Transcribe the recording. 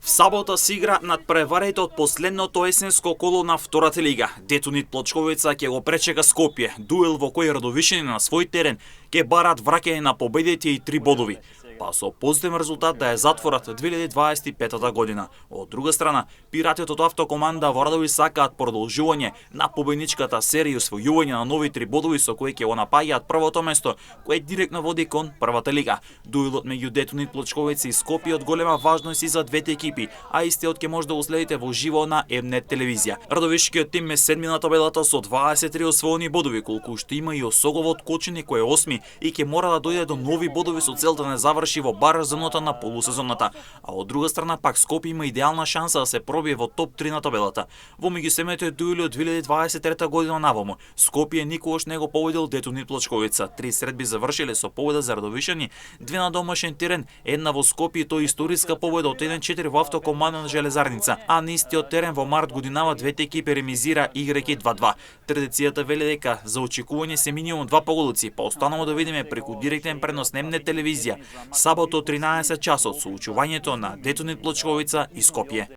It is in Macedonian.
В сабота се игра надпреварите од последното есенско коло на втората лига. Детунит Плочковица ќе го пречека Скопје, дуел во кој родовишени на свој терен ќе бараат враќање на победите и 3 бодови, па со позитивен резултат да ја затворат 2025 година. Од друга страна, пиратите од автокоманда во Радови сакаат продолжување на победничката серија и освојување на нови 3 бодови со кои ќе го напаѓаат првото место, кое директно води кон првата лига. Дуелот меѓу Детунит Плочковица и Скопје од голема важност и за двете екипи, а истиот ќе може да го следите во живо на М-нет телевизија. Радовишкиот тим е седми на табелата со 23 освоени бодови, колку што има и Осоговот Кочини кој е осми и ќе мора да дојде до нови бодови со цел да не заврши во бар зоната на полусезоната. А од друга страна пак Скопје има идеална шанса да се пробие во топ 3 на табелата. Во меѓусебните дуели од 2023 година наваму, Скопје никогаш не го победил Детунит Плочковица. 3 средби завршиле со победа за Радовишани, 2 на домашен терен, една во Скопје и тоа историска победа од 1-4 во автокоманда на Железарница, а на истиот терен во март годинава двете екипи ремизира играјќи 2-2. Традицијата вели дека за очекување се минимум 2 поголици, па останало да видиме преку директен пренос на М-нет телевизија сабота 13 часот со учувањето на Детунит Плочковица и Скопје.